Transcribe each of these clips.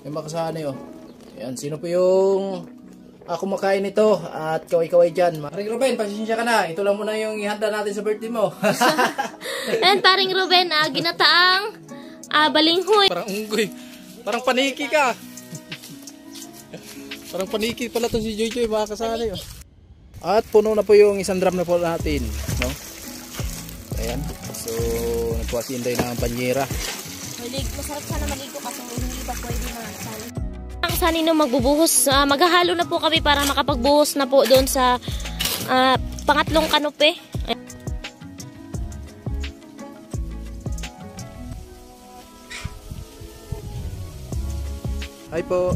Yung makasana oh. Ayan, sino po yung kumakain nito at kaway-kaway dyan. Paring Ruben, pasensya ka na. Ito lang muna yung ihanda natin sa birthday mo. And paring Ruben, ginataang balinghoy. Parang unggoy. Parang paniki ka. Parang paniki pala to si Joy Joy, mga kasali. Oh. At puno na po yung isang drum na po natin. No? Ayan. So, nagkuha si Inday ng banyera. Masarap sana maligo kasi hindi pa pwede na kasali. Ang sani no magbubuhos, maghahalo na po kami para makapagbuhos na po doon sa pangatlong kanope. Hi po.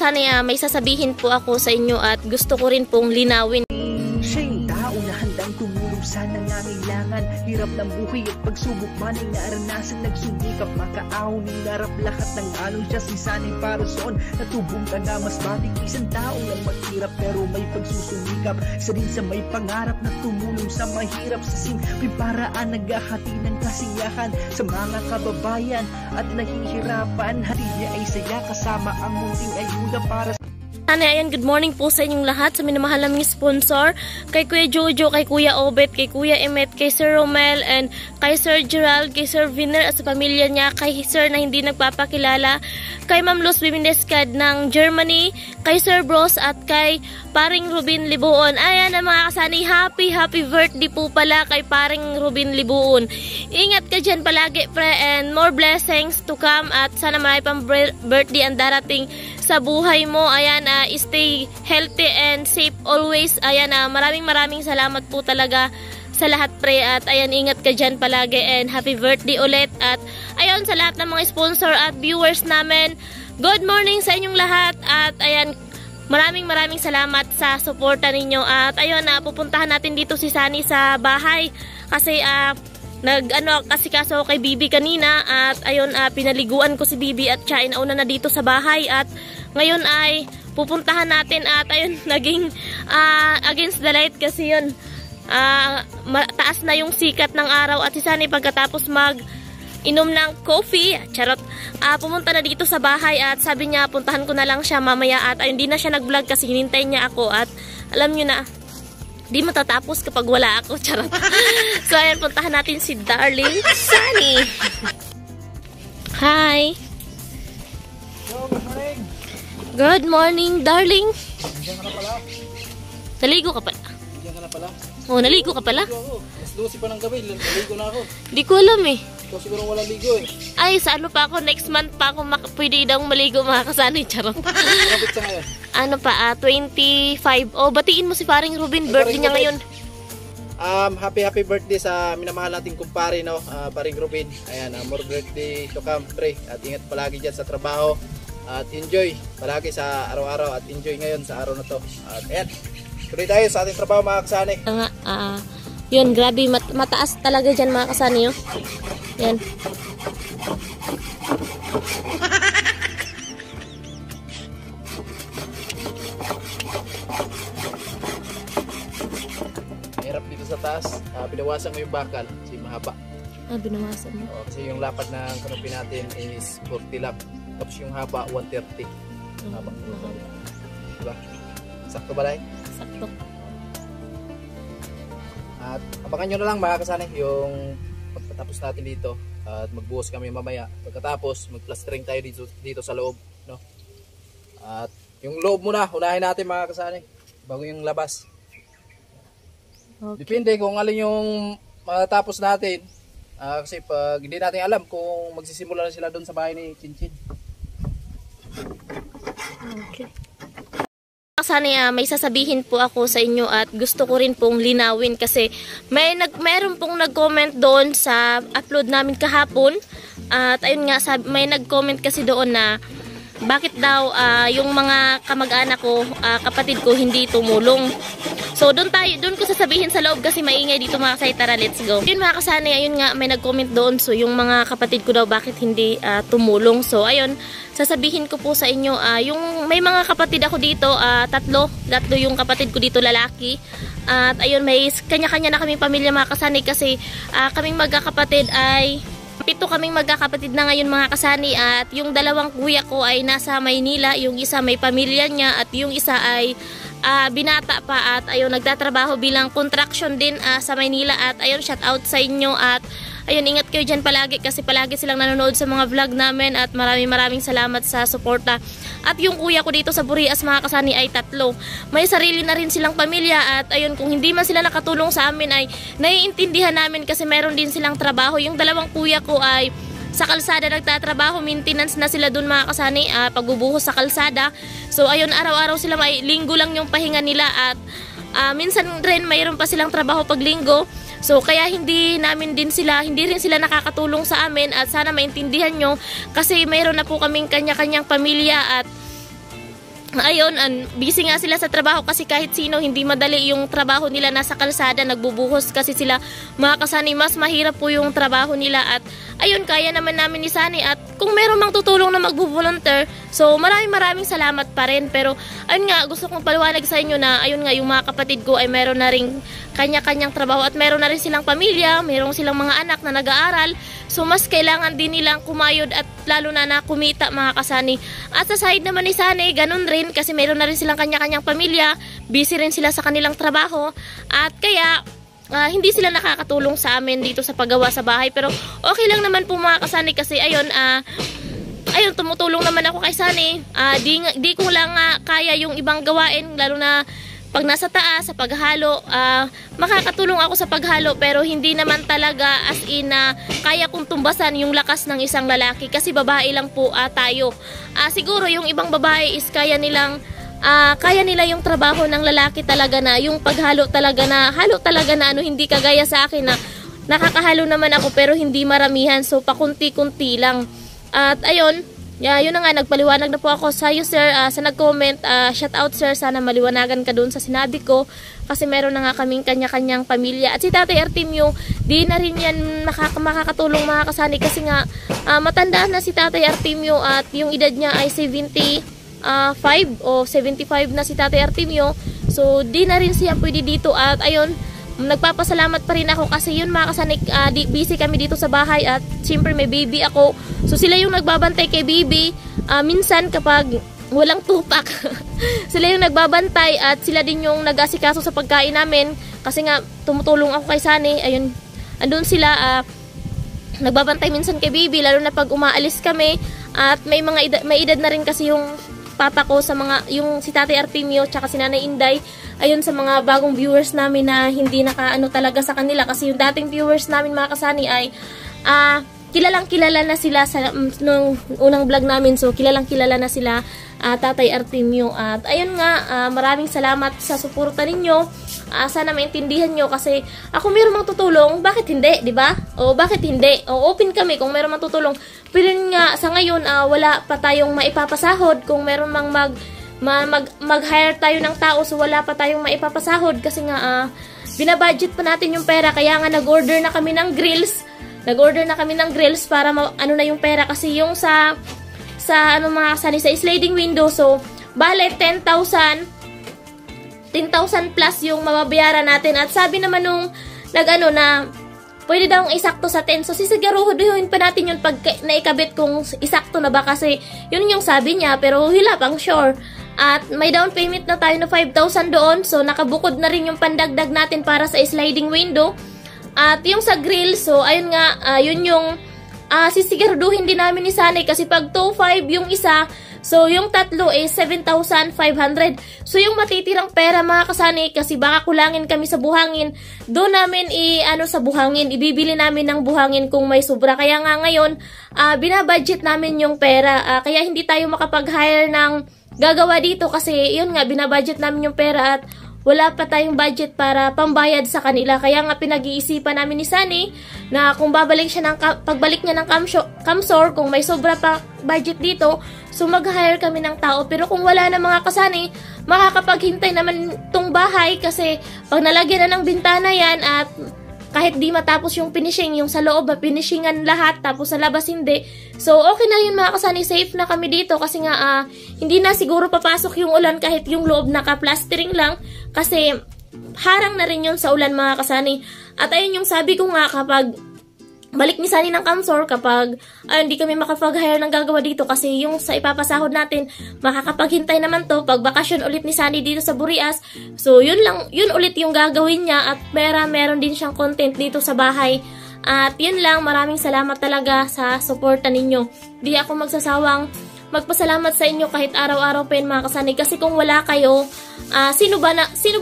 Sana may sasabihin po ako sa inyo at gusto ko rin pong linawin. Siya yung tao na handang tumulong sa nangangailangan. Hirap ng buhay at pagsubok man ay naranasan. Nagsumikap makaahon, hinarap lahat ng alon. Siya si Sanay Parason, natubong ka na mas batik. Isang tao lang maghirap pero may pagsusumikap. Isa din sa may pangarap na tumulong sa mahirap. Sa simpleng paraan naghahati ng kasiyahan sa mga kababayan at nahihirapan. Hati niya ay saya kasama ang munting ayuda para sa Ayan, good morning po sa inyong lahat, sa minamahal naming sponsor, kay Kuya Jojo, kay Kuya Obet, kay Kuya Emet, kay Sir Romel, and kay Sir Gerald, kay Sir Viner at sa pamilya niya, kay Sir na hindi nagpapakilala, kay Ma'am Luz Bimindeskad ng Germany, kay Sir Bros at kay Paring Ruben Libuon. Ayan ang mga kasani, happy birthday po pala kay Paring Ruben Libuon. Ingat ka dyan palagi, pre, and more blessings to come at sana marami pang birthday ang darating sa buhay mo. Ayan, stay healthy and safe always. Ayan, maraming salamat po talaga sa lahat, pre, at ayan, ingat ka dyan palagi and happy birthday ulit. At ayun, sa lahat ng mga sponsor at viewers namin, good morning sa inyong lahat at ayan, maraming salamat sa suporta ninyo. At ayun, pupuntahan natin dito si Sunny sa bahay kasi nag-asikaso kay Bibi kanina at ayun, pinaliguan ko si Bibi at siya inauna na dito sa bahay at ngayon ay pupuntahan natin at ayun, naging against the light kasi yun, taas na yung sikat ng araw at si Sunny pagkatapos inom ng coffee, charot, pumunta na dito sa bahay at sabi niya puntahan ko na lang siya mamaya at ayun, hindi na siya nag-vlog kasi hinintay niya ako at alam niyo na, di matatapos kapag wala ako, charot. So ayan, puntahan natin si Darling Sunny. Hi. Good morning. Good morning, darling. Nandiyan ka na pala. Naligo ka pala. Nandiyan ka na pala. Oh, naligo ka pala. Naligo ako. Alas 12 pa ng gabi, naligo na ako. Di ko alam eh. Ikaw siguro walang ligo eh. Ay, sa ano pa ako, next month pa ako pwede daw maligo, mga kasanay, charot. Kapit sa ngayon. Ano pa, 25. Oh, batiin mo si Paring Ruben, birthday niya ngayon. Happy birthday sa minamahal nating kumpare, no? Paring Ruben. Ayan, more birthday to come, pre. At ingat palagi dyan sa trabaho. At enjoy palagi sa araw-araw at enjoy ngayon sa araw na to. At ayan, tuloy tayo sa ating trabaho, mga kasani. Yun, grabe, mataas talaga dyan, mga kasani. Oh. Yan. Mahirap dito sa taas. Binawasan mo yung bakal kasi mahaba. Binawasan mo. Kasi yung lapad ng kanopi natin is 40 lap. Tapos yung haba 130. Haba. Diba? Sakto ba, Lai? Sakto. At abangan nyo na lang, mga kasani, yung pagkatapos natin dito at magbuhos kami mamaya. Pagkatapos magplastering tayo dito sa loob, no? At yung loob muna, unahin natin, mga kasani, bago yung labas. Okay. Depende kung alin yung matapos natin. Kasi pag hindi natin alam kung magsisimula na sila doon sa bahay ni Chinchin. Okay. Sana may sasabihin po ako sa inyo at gusto ko rin pong linawin kasi meron pong nag-comment doon sa upload namin kahapon at ayun nga, may nag-comment kasi doon na bakit daw yung mga kamag-anak ko, kapatid ko hindi tumulong. So doon ko sasabihin sa loob kasi maingay dito mga kasay. Tara, let's go. Yun mga kasani, ayun nga, may nag-comment doon. So yung mga kapatid ko daw bakit hindi tumulong. So ayun, sasabihin ko po sa inyo, yung may mga kapatid ako dito, tatlo yung kapatid ko dito lalaki. At ayun, may kanya-kanya na kaming pamilya mga kasani kasi kaming magkakapatid ay 7 kaming magkakapatid na ngayon mga kasani, at yung 2 kuya ko ay nasa Maynila, yung isa may pamilya niya at yung isa ay binata pa, at ayun, nagtatrabaho bilang construction din sa Maynila. At ayun, shout out sa inyo, at ayun, ingat kayo dyan palagi kasi palagi silang nanonood sa mga vlog namin, at maraming salamat sa suporta. At yung kuya ko dito sa Burias mga kasani ay 3. May sarili na rin silang pamilya, at ayun, kung hindi man sila nakatulong sa amin ay naiintindihan namin kasi meron din silang trabaho. Yung 2 kuya ko ay sa kalsada nagtatrabaho, maintenance na sila dun mga kasani, pagbubuhos sa kalsada. So ayun, araw-araw sila, linggo lang yung pahinga nila, at minsan rin mayroon pa silang trabaho pag linggo. So kaya hindi rin sila nakakatulong sa amin, at sana maintindihan nyo kasi mayroon na po kaming kanya-kanyang pamilya. At ayun, busy nga sila sa trabaho kasi kahit sino hindi madali yung trabaho nila, nasa kalsada nagbubuhos kasi sila mga kasani, mas mahirap po yung trabaho nila. At ayun, kaya naman namin ni Sani, at kung meron mang tutulong na magbo-volunteer, so maraming salamat pa rin. Pero ayun nga, gusto kong paliwanag sa inyo na ayun nga, yung mga kapatid ko ay meron na ring kanya-kanyang trabaho at meron na rin silang pamilya, meron silang mga anak na nag-aaral. So mas kailangan din nilang kumayod at lalo na kumita mga kasani. At sa side naman ni Sani, ganun rin kasi meron na rin silang kanya-kanyang pamilya, busy rin sila sa kanilang trabaho, at kaya hindi sila nakakatulong sa amin dito sa paggawa sa bahay. Pero okay lang naman po mga kasani kasi ayun, tumutulong naman ako kay Sani. Di ko lang kaya yung ibang gawain, lalo na pag nasa taas sa paghalo. Makakatulong ako sa paghalo, pero hindi naman talaga as in kaya kong tumbasan yung lakas ng isang lalaki kasi babae lang po tayo. Siguro yung ibang babae is kaya nila yung trabaho ng lalaki talaga, na yung paghalo talaga na hindi kagaya sa akin na nakakahalo naman ako pero hindi maramihan, so pakunti-kunti lang. At ayun, yun na nga, nagpaliwanag na po ako sa iyo sir, sa nag-comment. Shout out sir, sana maliwanagan ka dun sa sinabi ko kasi meron na nga kaming kanya-kanyang pamilya. At si Tatay Artemio, di na rin yan makakatulong mga kasani kasi nga matanda na si Tatay Artemio, at yung edad niya ay 75 o 75 na si Tatay Artemio. So di na rin siya pwede dito. At ayun, nagpapasalamat pa rin ako kasi yun mga kasanik, busy kami dito sa bahay, at siyempre may baby ako, so sila yung nagbabantay kay baby. Minsan kapag walang tupak sila yung nagbabantay, at sila din yung nag-asikaso sa pagkain namin kasi nga tumutulong ako kay Sani. Ayun, andun sila nagbabantay minsan kay baby, lalo na pag umaalis kami. At may edad na rin kasi yung papa ko sa yung si Tatay Artemio tsaka si Nanay Inday. Ayun, sa mga bagong viewers namin na hindi nakaano talaga sa kanila, kasi yung dating viewers namin mga kasani ay kilalang-kilala na sila sa nung unang vlog namin. So kilalang-kilala na sila, Tatay Artemio. At ayun nga, maraming salamat sa suporta ninyo. Sana maintindihan nyo kasi ako meron mang tutulong, bakit hindi, di ba? O bakit hindi? O open kami kung meron mang tutulong. Pero nga sa ngayon wala pa tayong maipapasahod. Kung meron mang mag-hire tayo ng tao, so wala pa tayong maipapasahod kasi nga binabudget pa natin yung pera. Kaya nga nag-order na kami ng grills. Para ano na yung pera kasi yung sa mga kasani sa sliding window. So bale 10,000 plus yung mababayaran natin. At sabi naman nung na pwede daw isakto sa 10. So sisiguruhin pa natin yun pag naikabit kung isakto na ba, kasi yun yung sabi niya, pero wala pang sure. At may down payment na tayo na 5,000 doon, so nakabukod na rin yung pandagdag natin para sa sliding window. At yung sa grill, so ayun nga, yun yung sisiguraduhin din namin ni Sanay kasi pag 2,500 yung isa, so yung tatlo is 7,500. So yung matitirang pera mga kasani, kasi baka kulangin kami sa buhangin, doon namin sa buhangin, ibibili namin ng buhangin kung may sobra. Kaya nga ngayon, binabudget namin yung pera, kaya hindi tayo makapag-hire ng gagawa dito kasi yun nga, binabudget namin yung pera. At wala pa tayong budget para pambayad sa kanila. Kaya nga pinag-iisipan namin ni Sunny na kung pagbalik niya ng Camsor, kung may sobra pa budget dito, so mag-hire kami ng tao. Pero kung wala na mga kasani, makakapaghintay naman tong bahay kasi pag nalagyan na ng bintana yan at kahit di matapos yung finishing, yung sa loob finishingan lahat, tapos sa labas hindi. So, okay na yun mga kasani, safe na kami dito kasi nga hindi na siguro papasok yung ulan kahit yung loob naka-plastering lang kasi harang na rin yun sa ulan mga kasani. At ayun yung sabi ko nga, kapag balik ni Sunny ng Camsor, kapag hindi kami makapag-hire ng gagawa dito kasi yung sa ipapasahod natin, makakapaghintay naman to pag bakasyon ulit ni Sunny dito sa Burias. So yun ulit yung gagawin niya at meron din siyang content dito sa bahay. At yun lang, maraming salamat talaga sa suporta ninyo. Di ako magsasawang magpasalamat sa inyo kahit araw-araw pa yun mga kasani. Kasi kung wala kayo, sino ba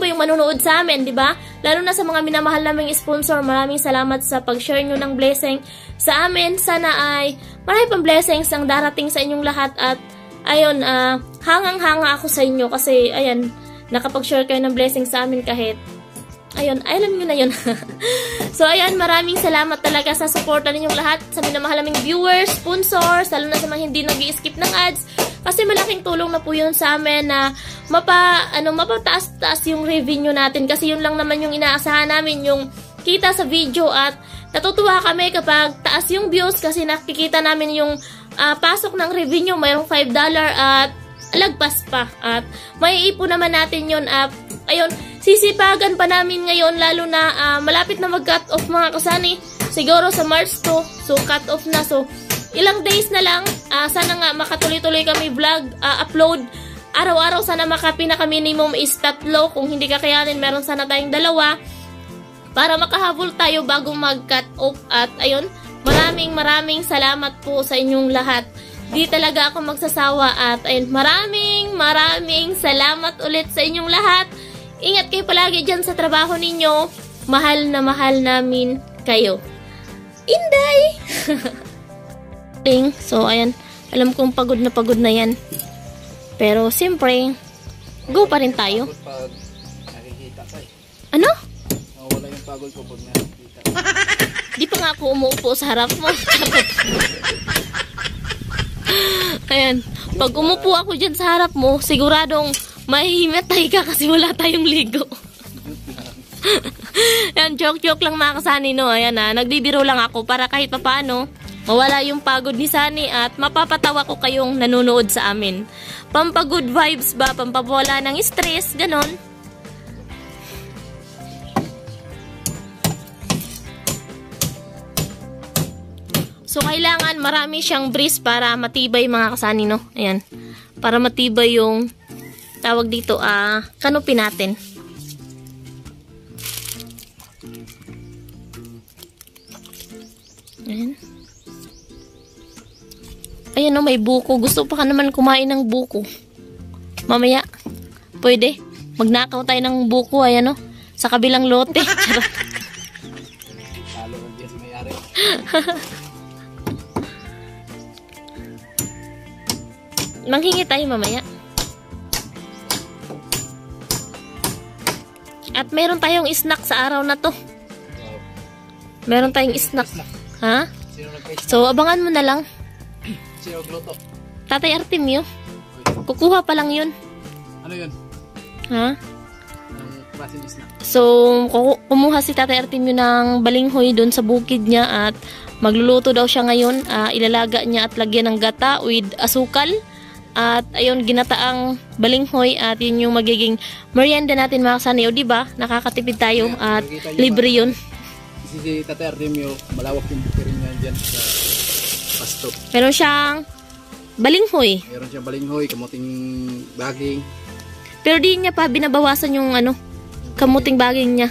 yung manonood sa amin, di ba? Lalo na sa mga minamahal naming sponsor, maraming salamat sa pag-share nyo ng blessing sa amin. Sana ay marami pang blessings ang darating sa inyong lahat. At ayun, hangang-hanga ako sa inyo kasi ayan, nakapag-share kayo ng blessing sa amin kahit ayun, alam nyo na yun. So, ayan, maraming salamat talaga sa suporta ninyong lahat, sa minamahal naming viewers, sponsors, lalo na sa mga hindi nag-i-skip ng ads. Kasi malaking tulong na po yun sa amin na mapataas-taas yung revenue natin. Kasi yun lang naman yung inaasahan namin, yung kita sa video. At natutuwa kami kapag taas yung views kasi nakikita namin yung pasok ng revenue, mayroong $5 at lagpas pa. At may ipon naman natin yun. Ayun, sisipagan pa namin ngayon lalo na malapit na mag-cut off mga kasani. Siguro sa March 2, so cut off na. So, ilang days na lang. Sana nga makatuloy-tuloy kami vlog, upload. Araw-araw sana pinaka-minimum is 3. Kung hindi kakayanin, meron sana tayong 2 para makahabol tayo bago mag-cut off. At ayun, maraming salamat po sa inyong lahat. Di talaga ako magsasawa at ayun, maraming salamat ulit sa inyong lahat. Ingat kayo palagi dyan sa trabaho ninyo. Mahal na mahal namin kayo. Inday! So, ayan. Alam kong pagod na yan. Pero, siyempre, go pa rin tayo. Pag nakikita ka Ano? wala yung pagod ko pag nakikita. Di pa nga ako umuupo sa harap mo. Ayan. Pag umupo ako dyan sa harap mo, siguradong mahihimatay ka kasi wala tayong ligo. Ayan, joke lang mga kasani, no? Ayan nagbibiro lang ako para kahit papaano mawala yung pagod ni Sunny at mapapatawa ko kayong nanonood sa amin. Pampagood vibes ba? Pampawala ng stress, ganon. So, kailangan marami siyang breeze para matibay mga kasani, no? Ayan. Para matibay yung tawag dito, canopy natin. Ayan. Ayan, no, may buko. Gusto pa ka naman kumain ng buko. Mamaya. Pwede. Magnakaw tayo ng buko, ayan, no? Sa kabilang lote. Charot. Talo ng Diyos may-ari. Manghingi tayo mamaya. At meron tayong snack sa araw na to. Meron tayong snack. Ha? Sino nag-face? So, abangan mo na lang. Sino nagluto? Tatay Artemio. Kukuha pa lang yun. Ano yun? Ha? Anong klaseng snack? So, kumuha si Tatay Artemio ng balinghoy doon sa bukid niya at magluluto daw siya ngayon. Ilalaga niya at lagyan ng gata with asukal. At ayun, ginataang balinghoy at yun yung magiging merienda natin mga kasani. O diba, nakakatipid tayo at libre yun. Si Tatay Artemio, malawak yung bukirin niya dyan sa pasto. Meron siyang balinghoy. Meron siyang balinghoy, kamuting baging. Pero di niya pa binabawasan yung kamuting baging niya.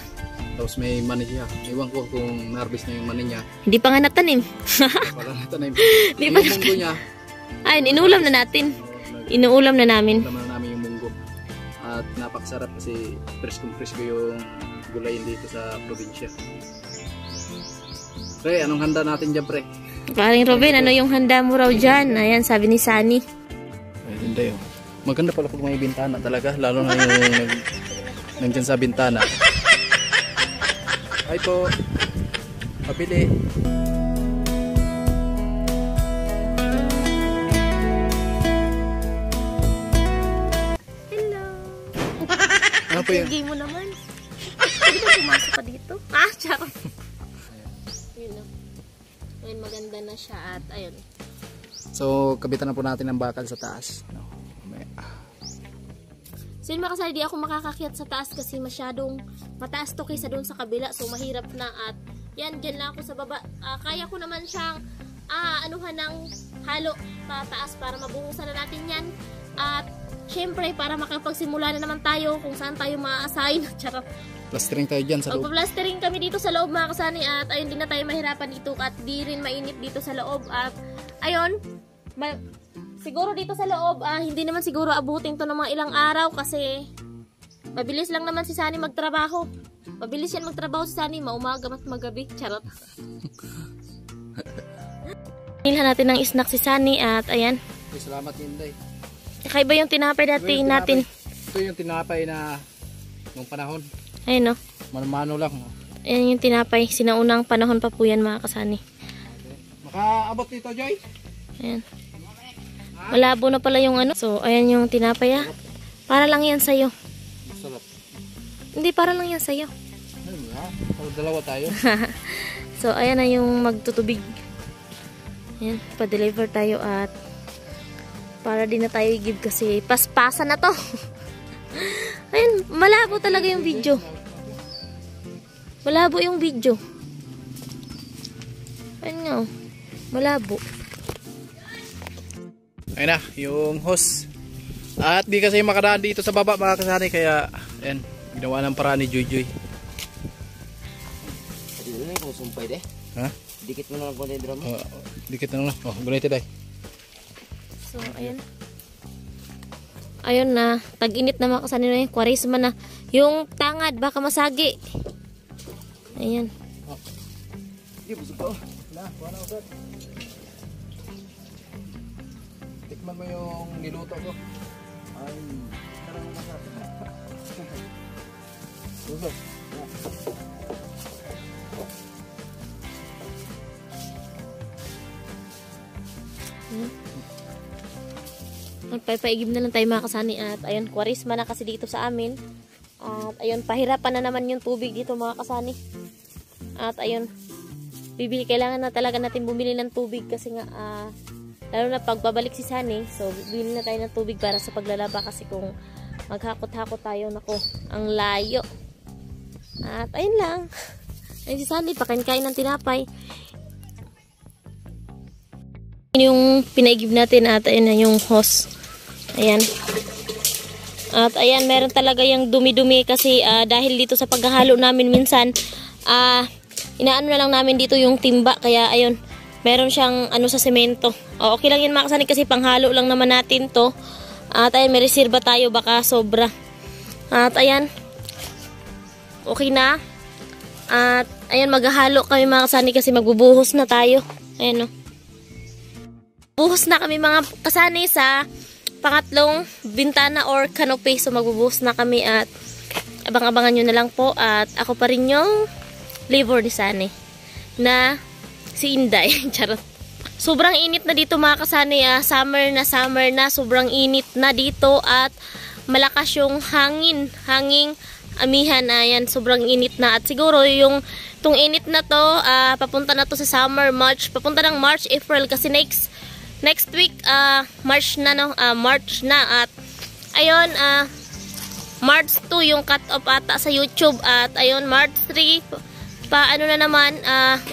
Tapos may mani siya. Iwan ko kung na-harvest na yung mani niya. Hindi pa nga natanim. Wala na tanim. Di ba? Yung munggo niya. Ay, inuulam na natin. Inuulam na namin. Inuulam na namin yung munggo. At napakasarap kasi presko yung gulayin dito sa probinsya. Pre, anong handa natin dyan, pre? Paring Robin, ano yung handa mo raw dyan? Ayan, sabi ni Sunny. Ay, ganda yun. Maganda pala pag may bintana talaga. Lalo na yung Nandiyan sa bintana. Ay po. Pabili. Hello. Ano po yun? Sige mo naman. Pwede ba pumasok ka dito? Ah, charot. Yun o. Ayun, maganda na siya at ayun. So, kabitan na po natin ang bakal sa taas. No. So yun mga kasali, di ako makakakyat sa taas kasi masyadong mataas to kaysa doon sa kabila. So mahirap na at yan, dyan lang ako sa baba. Kaya ko naman siyang anuhan ng halo pataas para mabuhusan na natin yan. At syempre para makapagsimula na naman tayo kung saan tayo ma-assign. Charot. Plastering tayo dyan sa loob. Magpa-plastering kami dito sa loob mga kasani at ayun, din na tayo mahirapan dito at di rin mainit dito sa loob. At ayun, siguro dito sa loob, hindi naman siguro abutin to ng mga ilang araw kasi mabilis lang naman si Sunny magtrabaho. Mabilis yan magtrabaho si Sunny, maumaga at magabi. Charot. Nilhan natin ng snack si Sunny at ayan. Okay, salamat Inday. Kakaiba yung tinapay dati natin. Ito yung tinapay na nung panahon. Ayun no. Mano-mano lang. Ayan yung tinapay. Sinaunang panahon pa po yan mga kasani. Makaabot dito Joy? Ayan. Malabo na pala yung ano. So, ayan yung tinapay ah. Para lang yan sa'yo. Masarap. Hindi, para lang yan sa'yo. Ayun nga. Dalawa tayo. So, ayan na yung magtutubig. Ayan, pa-deliver tayo at para din na tayo i-give kasi paspasan na to. Ayan, malabo talaga yung video. Malabo yung video. Ayan nga oh. Malabo. Ayun na, yung hose. At di kasi makadaan dito sa baba mga kasani kaya ayan, ginawa ng paraan ni Joy. Dito na yung sumpay deh. Ha? Dikit mo na lang konti drum. Dikit na lang. Oh, gunit day. So, ayan. Ayun na, tag-init na mga kasani na yung kwarisma na. Yung tangad, baka masagi. Ayan. Hindi, busog ko. Na, kuha na usad. Tikman mo yung niluto ko. Ay, talagang masarap. Busog. Magpapaigib na lang tayo mga kasani at ayun, kwarisma na kasi dito sa amin. At ayun, pahirapan na naman yung tubig dito mga kasani. At ayun, kailangan na talaga natin bumili ng tubig kasi nga, lalo na pagbabalik si Sunny, so bibili na tayo ng tubig para sa paglalaba kasi kung maghakot-hakot tayo, nako, ang layo. At ayun lang. Ayun si Sunny, pakain-kain ng tinapay. Yung pinaigib natin at ayun na yung hose. Ayan. At ayan, meron talaga yung dumi-dumi kasi dahil dito sa paghahalo namin minsan, inaano na lang namin dito yung timba. Kaya ayun, meron siyang ano sa semento. Okay lang yan mga kasani kasi panghalo lang naman natin to. At ayan, may reserva tayo baka sobra. At ayan, okay na. At ayan, maghahalo kami mga kasani kasi magbubuhos na tayo. Ayan o. Buhos na kami mga kasani sa pangatlong bintana or canopy. So magbubuhos na kami at abang-abangan nyo na lang po. At ako pa rin yung labor ni Sunny na si Inday. Charot. Sobrang init na dito mga kasani. Summer na. Sobrang init na dito at malakas yung hanging amihan. Ayan, sobrang init na. At siguro yung itong init na to, papunta na to sa summer, March. Papunta ng March, April kasi next week, March na, no? March na. At, ayun, March 2 yung cut-off ata sa YouTube. At, ayun, March 3, paano na naman,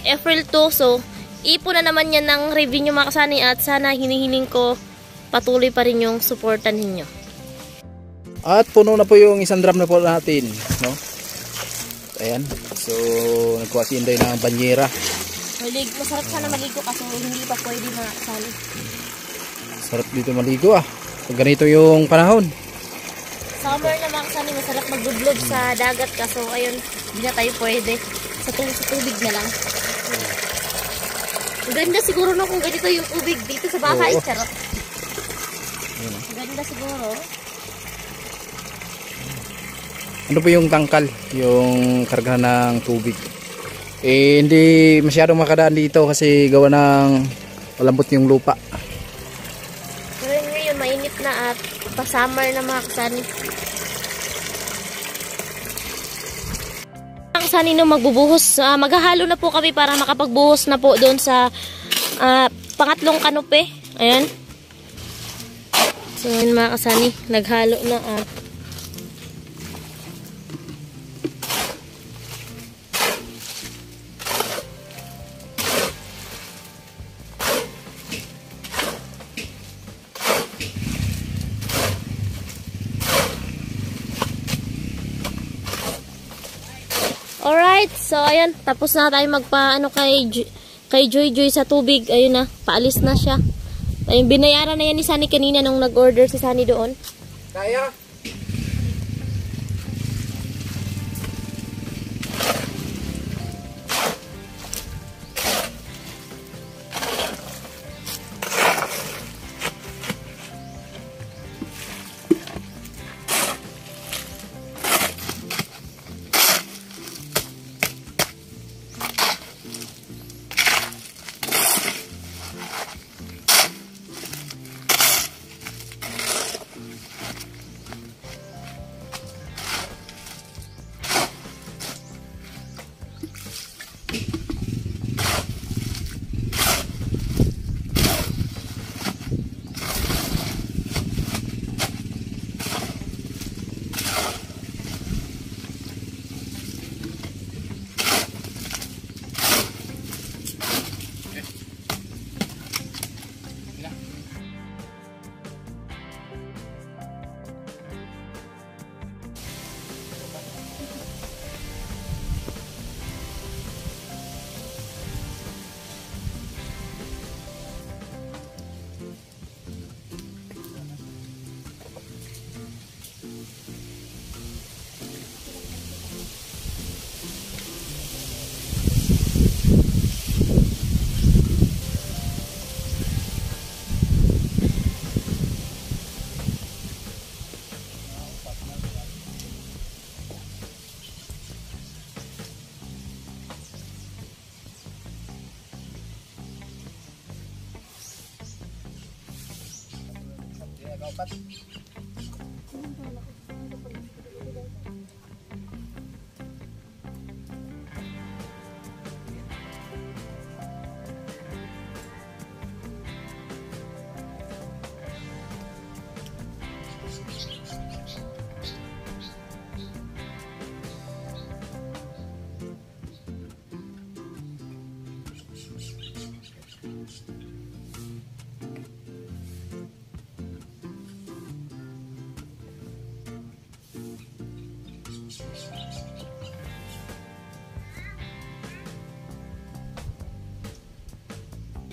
April 2. So, ipo na naman yan ng revenue mga kasani. At sana hinihiling ko patuloy pa rin yung supportan ninyo. At puno na po yung isang drum na po natin. No? Ayan. So, nagkuha si Inday ng banyera. Masarap sana maligo kasi hindi pa pwede na kasali. Sarap dito maligo pag ganito yung panahon. Summer na mga kasali, masarap magbublog sa dagat kaso ayun, hindi na tayo pwede. Sa tubig na lang. Ang ganda siguro no kung ganito yung tubig dito sa bahay. Charot. Ang ganda siguro. ano po yung tangkal, yung karga ng tubig. Eh, hindi masyadong makadaan dito kasi gawa ng malambot yung lupa. Pero ngayon mainit na at pa-summer na mga kasani. Ang kasani no magbubuhos, maghahalo na po kami para makapagbuhos na po doon sa pangatlong kanope. Ayan. So yun mga kasani, naghalo na at alright, so ayun, tapos na tayo magpa-ano kay Joy Joy sa tubig. Ayun na, paalis na siya. Ayun, binayaran na yan ni Sunny kanina nung nag-order si Sunny doon. Kaya?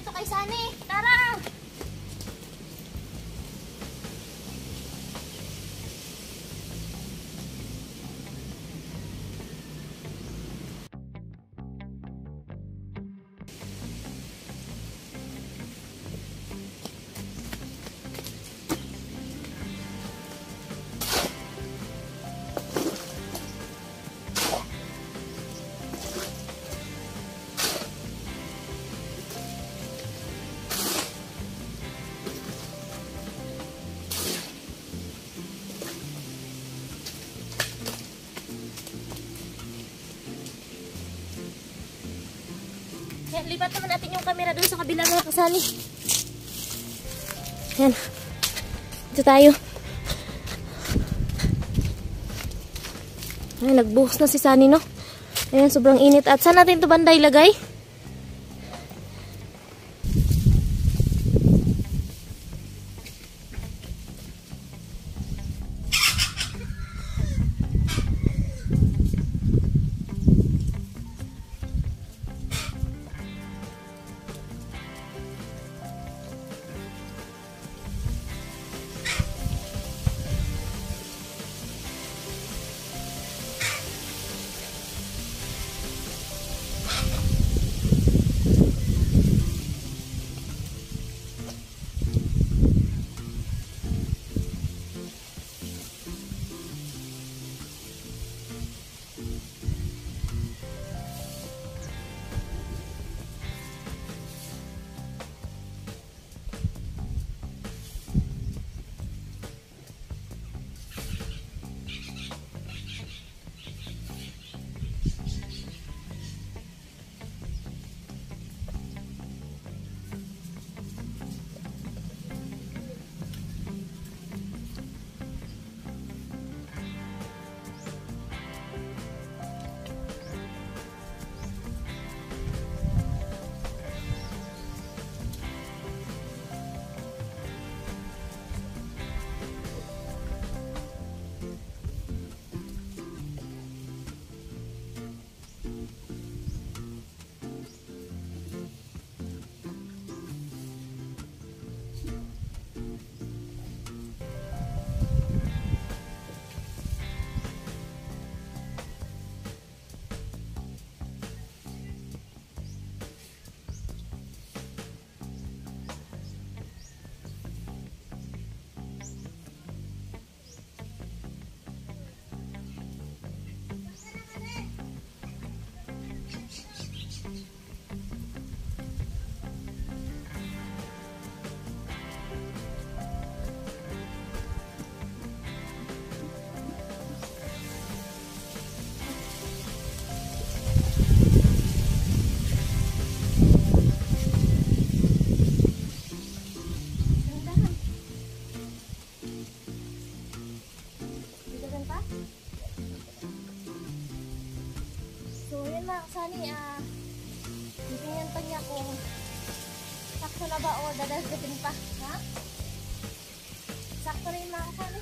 Ito kay Sunny, tara! Yan, lipat naman natin yung camera doon sa kabila mga kasani. Yan. Dito tayo. Ay, nagbuhos na si Sunny, no? Ayan, sobrang init. At saan natin ito banda ilagay? Tingnan pa niya kung sakto na ba o dadagdagan pa. Ha? Sakto rin mga kasali.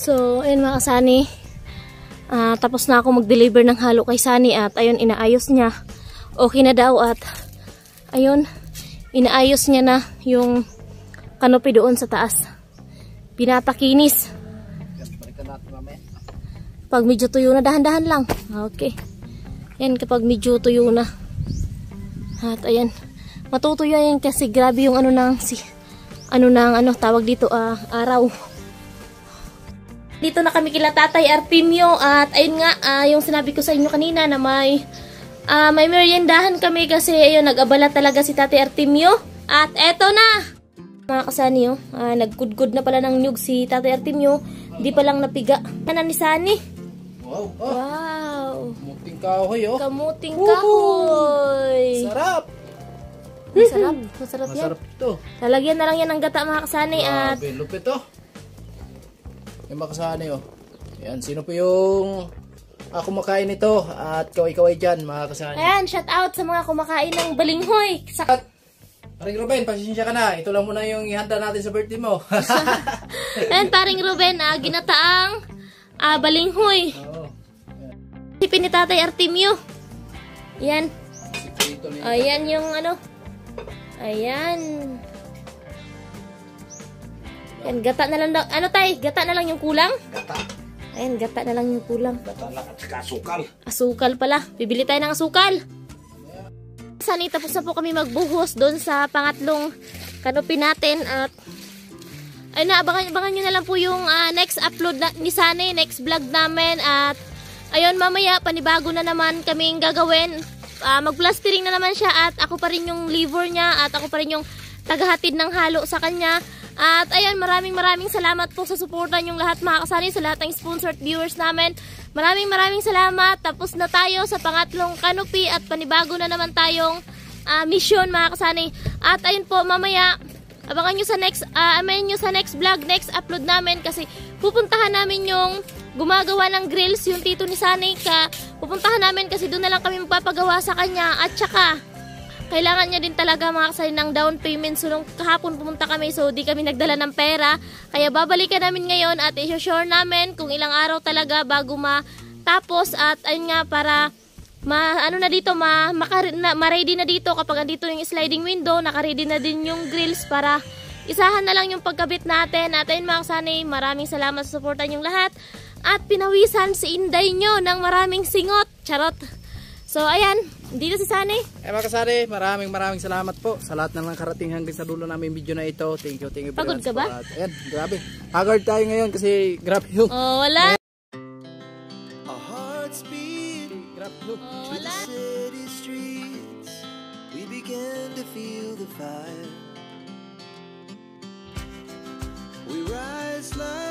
So, ayun mga kasani. Tapos na ako mag-deliver ng halo kay Sunny at ayun, inaayos niya. Okay na daw at ayun, inaayos niya na yung kanopi doon sa taas. Pinapakinis. Balikan natin mamaya. Pag medyo tuyo na, dahan-dahan lang. Okay. Yan, kapag medyo tuyo na. At ayan, matutuyo yan kasi grabe yung tawag dito, araw. Dito na kami kila Tatay Artemio at ayun nga, yung sinabi ko sa inyo kanina na may meriendahan kami kasi ayun, nag-abala talaga si Tatay Artemio. At eto na! Mga kasani, nagkudkod na pala ng nyug si Tatay Artemio. Di pa lang napiga. Ano ni Sunny? Wow! Wow! Kamuting kahoy, oh! Kamuting kahoy! Sarap! Masarap. Masarap yan. Masarap to. Lalagyan na lang yan ng gata mga kasani at Grabe, lupit to. Yung makasana yun. Yan, sino po yung kumakain nito at kaway-kaway dyan mga kasana. ayan, shout out sa mga kumakain ng balinghoy. At paring Ruben, pasensya ka na. Ito lang muna yung ihanda natin sa birthday mo. Ayan, paring Ruben, ginataang balinghoy. Oo. Sipin ni Tatay Artemio. Ayan. Sikreto niya. Ayan yung Ayan. Ayan, gata na lang daw. Ano tay? Gata na lang yung kulang? Gata. Ayan, gata na lang yung kulang. Gata lang at saka asukal. Asukal pala. Bibili tayo ng asukal. Sani, tapos na po kami magbuhos doon sa pangatlong kanopi natin. At ayun na, abangan nyo na lang po yung next upload ni Sunny, next vlog namin. At ayun, mamaya panibago na naman kaming gagawin. Mag-plastering na naman siya at ako pa rin yung liver niya at ako pa rin yung tagahatid ng halo sa kanya. At ayan, maraming salamat po sa suporta niyong lahat mga kasani, sa lahat ng sponsored viewers namin. Maraming salamat. Tapos na tayo sa pangatlong canopy at panibago na naman tayong mission mga kasani. At ayun po, mamaya abangan nyo sa next vlog, next upload namin kasi pupuntahan namin yung gumagawa ng grills, yung tito ni Sunny. Pupuntahan namin kasi doon na lang kami magpapagawa sa kanya at saka kailangan niya din talaga mga kasali ng down payment. So nung kahapon pumunta kami, so di kami nagdala ng pera. Kaya babalikan namin ngayon at i-share namin kung ilang araw talaga bago matapos. At ayun nga, para ma-ready na dito kapag andito yung sliding window, naka-ready na din yung grills para isahan na lang yung pagkabit natin. At ayun mga kasali, maraming salamat sa suporta niyong lahat. At pinawisan si Inday nyo ng maraming singot. Charot! So ayan, dito si Sunny. Mga kasari, maraming salamat po sa lahat ng nakarating hanggang sa dulo namin video na ito. Thank you very much. Pagod ka ba? Ayan, grabe. Haggard tayo ngayon kasi grabe yung Wala. Our hearts beat grabe yung to the city streets. We began to feel the fire. We rise like